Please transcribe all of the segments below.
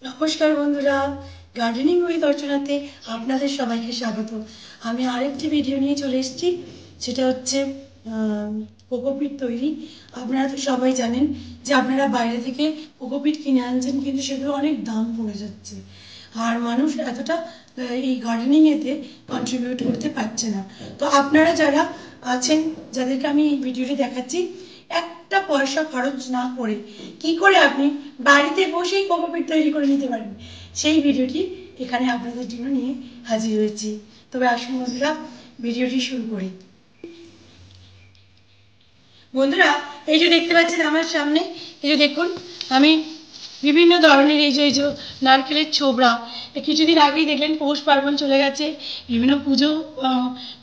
নমস্কার বন্ধুরা, gardening with অর্চনাতে আপনাদের সবাইকে স্বাগত। আমি আরেকটি ভিডিও নিয়ে চলে এসেছি, সেটা হচ্ছে কোকোপিট তৈরি। আপনারা তো সবাই জানেন যে আপনারা বাইরে থেকে কোকোপিট কিনে আনছেন, কিন্তু সেগুলো অনেক দাম পড়ে যাচ্ছে, আর মানুষ এতটা এই গার্ডেনিংয়েতে কন্ট্রিবিউট করতে পারছে না। তো আপনারা যারা আছেন, যাদেরকে আমি এই ভিডিওটি দেখাচ্ছি, একটা পয়সা খরচ না করে কি করে আপনি বাড়িতে বসেই কোকোপিট তৈরি করে নিতে পারেন, সেই ভিডিওটি এখানে আপনাদের জন্য নিয়ে হাজির হয়েছি। তবে আসুন বন্ধুরা, ভিডিওটি শুরু করি। বন্ধুরা, এই যে দেখতে পাচ্ছেন আমার সামনে, এই যে দেখুন, আমি বিভিন্ন ধরনের এই যে নারকেলের ছোবড়া, কিছুদিন আগেই দেখলেন পৌষ পার্বণ চলে গেছে, বিভিন্ন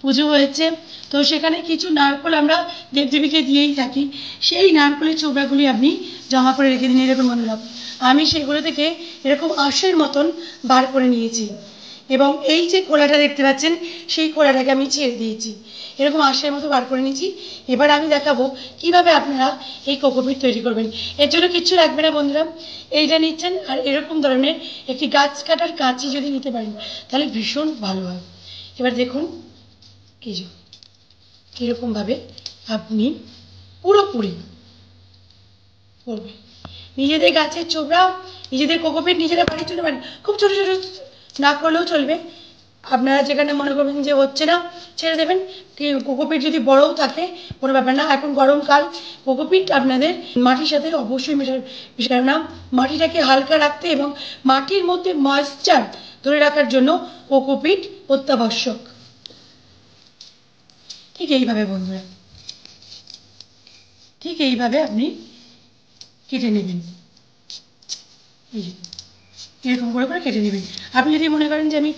পুজো হয়েছে, তো সেখানে কিছু নারকেল আমরা দেবদেবীকে দিয়েই থাকি। সেই নারকেলের ছোবড়াগুলি আপনি জমা করে রেখে দিন। এরকম বন্ধুরা, আমি সেগুলো থেকে এরকম আঁশের মতন বার করে নিয়েছি, এবং এই যে খোলাটা দেখতে পাচ্ছেন, সেই খোলাটাকে আমি ছেড়ে দিয়েছি, এরকম আঁশের মতো বার করে নিয়েছি। এবার আমি দেখাবো কিভাবে আপনারা এই কোকোপিট তৈরি করবেন। এর জন্য কিচ্ছু লাগবে না বন্ধুরা, এইটা নিচ্ছেন, আর এরকম ধরনের একটি গাছ কাটার কাঁচি যদি নিতে পারেন তাহলে ভীষণ ভালো হয়। এবার দেখুন কিছু কীরকমভাবে আপনি পুরোপুরি করবেন। নিজেদের গাছের চোবড়া, নিজেদের কোকোপিট নিজেরা বাড়ি তুলতে পারেন, খুব ছোটো ছোটো না করলেও চলবে। আপনারা যেখানে মনে করবেন যে হচ্ছে না, ছেড়ে দেবেন। কি কোকোপিট যদি বড়ও থাকে কোনো ব্যাপার না, এখন গরমকাল, কোকোপিট আপনাদের মাটির সাথে অবশ্যই মেশানো না। মাটিটাকে হালকা রাখতে এবং মাটির মধ্যে ময়েশ্চার ধরে রাখার জন্য কোকোপিট অত্যাবশ্যক। ঠিক এইভাবে বন্ধুরা, ঠিক এইভাবে আপনি কেটে নেবেন। এই যে এরকম করে করে কেটে নেবেন। আপনি যদি মনে করেন যে আমি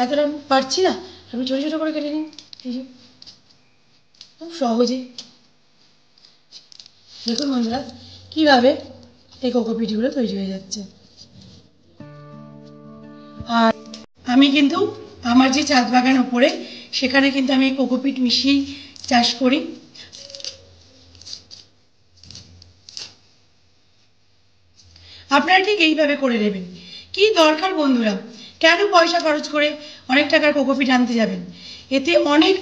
এতটা পারছি না, আপনি ছোটো ছোটো করে কেটে নিন। এই যে খুব সহজে দেখুন বন্ধুরা কীভাবে এই কোকোপিটগুলো তৈরি হয়ে যাচ্ছে। আর আমি কিন্তু আমার যে ছাদ বাগান ওপরে, সেখানে কিন্তু আমি কোকোপিট মিশিয়েই চাষ করি। আপনারা ঠিক এইভাবে করে নেবেন। কি দরকার বন্ধুরা, কেন পয়সা খরচ করে অনেক টাকার কোকোপিট আনতে যাবেন? এতে অনেক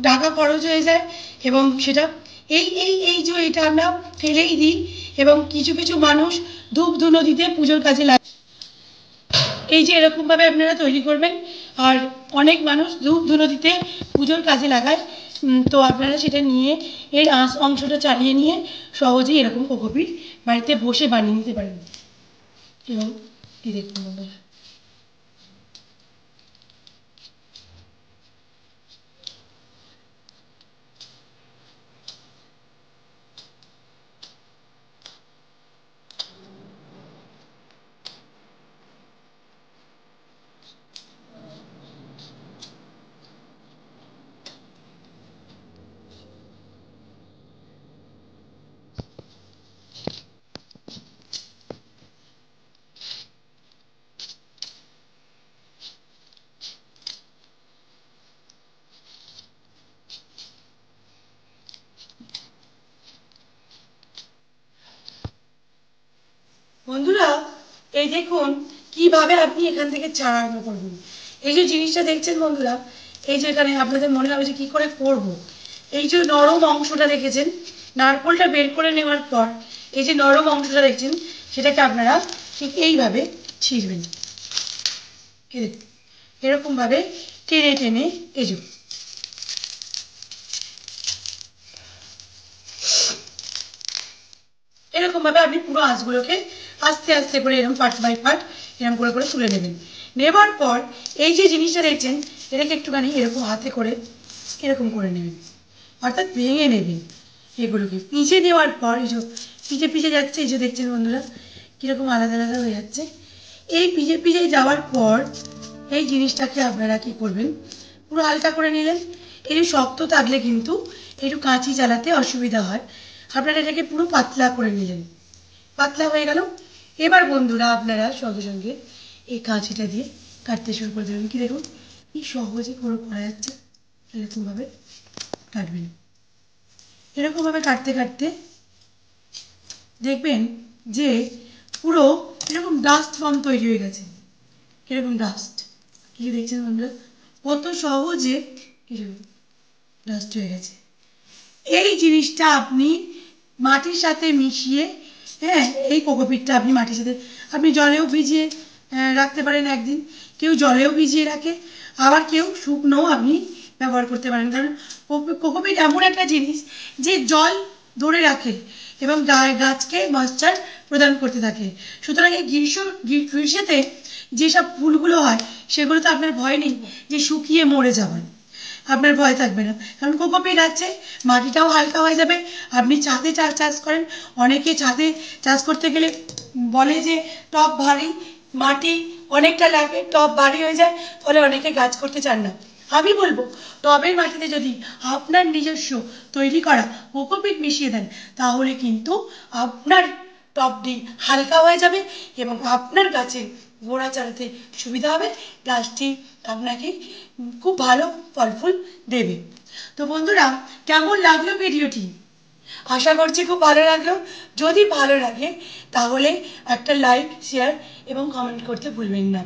টাকা খরচ হয়ে যায়, এবং সেটা এই যে এটা আমরা ফেলেই দিই, এবং কিছু কিছু মানুষ ধূপ ধুনো দিতে পুজোর কাজে লাগে। এই যে এরকমভাবে আপনারা তৈরি করবেন, আর অনেক মানুষ ধূপ ধুনো দিতে পুজোর কাজে লাগায়। তো আপনারা সেটা নিয়ে এর অংশটা চালিয়ে নিয়ে সহজেই এরকম কোকোপিট বাড়িতে বসে বানিয়ে নিতে পারেন। এবং এই দেখুন বন্ধুরা, বন্ধুরা এই দেখুন কিভাবে আপনি এখান থেকে চারা আরম্ভ করবেন। এই যে জিনিসটা দেখছেন বন্ধুরা, এই যে এখানে আপনাদের মনে হবে যে কী করে করব। এই যে নরম অংশটা দেখেছেন, নারকেলটা বের করে নেওয়ার পর এই যে নরম অংশটা দেখছেন, সেটাকে আপনারা ঠিক এইভাবে ছিঁড়বেন। এরকমভাবে টেনে টেনে এই যে এরকমভাবে আপনি পুরো আঁশগুলোকে আস্তে আস্তে করে এরকম পার্ট বাই পার্ট এরকম করে করে তুলে নেবেন। নেবার পর এই যে জিনিসটা দেখছেন, এটাকে একটুখানি এরকম হাতে করে এরকম করে নেবেন, অর্থাৎ ভেঙে নেবেন। এগুলোকে পিষে নেওয়ার পর এই যে পিষে পিষে যাচ্ছে, এই যে দেখছেন বন্ধুরা কীরকম আলাদা আলাদা হয়ে যাচ্ছে। এই পিষে পিষে যাওয়ার পর এই জিনিসটাকে আপনারা কী করবেন, পুরো হালকা করে নিলেন। একটু শক্ত থাকলে কিন্তু একটু কাঁচি চালাতে অসুবিধা হয়, আপনারা এটাকে পুরো পাতলা করে নিলেন। পাতলা হয়ে গেল। এবার বন্ধুরা আপনারা সঙ্গে সঙ্গে এই কাঁচিটা দিয়ে কাটতে শুরু করে দেবেন। কি দেখুন কি সহজে পুরো করা যাচ্ছে। এরকমভাবে কাটবেন। এরকমভাবে কাটতে কাটতে দেখবেন যে পুরো এরকম ডাস্ট ফর্ম তৈরি হয়ে গেছে। কিরকম ডাস্ট, কি দেখছেন বন্ধুরা, কত সহজে কিরকম ডাস্ট হয়ে গেছে। এই জিনিসটা আপনি মাটির সাথে মিশিয়ে, হ্যাঁ, এই কোকোপিটটা আপনি মাটির সাথে, আপনি জলেও ভিজিয়ে রাখতে পারেন একদিন, কেউ জলেও ভিজিয়ে রাখে, আবার কেউ শুকনোও আপনি ব্যবহার করতে পারেন। কারণ কোকোপিট এমন একটা জিনিস যে জল ধরে রাখে এবং গাছকে ময়েশ্চার প্রদান করতে থাকে। সুতরাং এই গ্রীষ্মেতে যেসব ফুলগুলো হয় সেগুলোতে আপনার ভয় নেই যে শুকিয়ে মরে যাবে, আপনার ভয় থাকবে না, কারণ কোকোপিট আছে, মাটিটাও হালকা হয়ে যাবে। আপনি ছাদে চাষ করেন, অনেকে ছাদে চাষ করতে গেলে বলে যে টব ভারী, মাটি অনেকটা লাগে, টব ভারী হয়ে যায়, ফলে অনেকে গাছ করতে চান না। আমি বলবো টবের মাটিতে যদি আপনার নিজস্ব তৈরি করা কোকোপিট মিশিয়ে দেন, তাহলে কিন্তু আপনার টবটি হালকা হয়ে যাবে এবং আপনার গাছে গোড়া চালাতে সুবিধা হবে, গাছটি আপনাকে খুব ভালো ফল ফুল দেবে। তো বন্ধুরা, কেমন লাগলো ভিডিওটি? আশা করছি খুব ভালো লাগলো। যদি ভালো লাগে তাহলে একটা লাইক, শেয়ার এবং কমেন্ট করতে ভুলবেন না।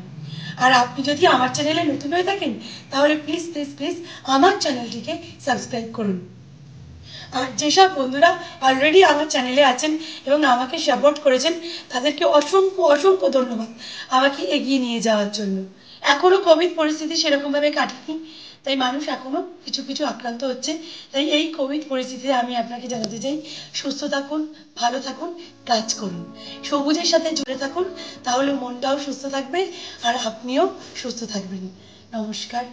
আর আপনি যদি আমার চ্যানেলে নতুন হয়ে থাকেন তাহলে প্লিজ প্লিজ প্লিজ আমার চ্যানেলটিকে সাবস্ক্রাইব করুন। আর যেসব বন্ধুরা অলরেডি আমার চ্যানেলে আছেন এবং আমাকে সাপোর্ট করেছেন, তাদেরকে অসংখ্য অসংখ্য ধন্যবাদ আমাকে এগিয়ে নিয়ে যাওয়ার জন্য। এখনও কোভিড পরিস্থিতি সেরকমভাবে কাটেনি, তাই মানুষ এখনও কিছু কিছু আক্রান্ত হচ্ছে। তাই এই কোভিড পরিস্থিতিতে আমি আপনাকে জানাতে চাই, সুস্থ থাকুন, ভালো থাকুন, কাজ করুন, সবুজের সাথে জুড়ে থাকুন, তাহলে মনটাও সুস্থ থাকবে আর আপনিও সুস্থ থাকবেন। নমস্কার।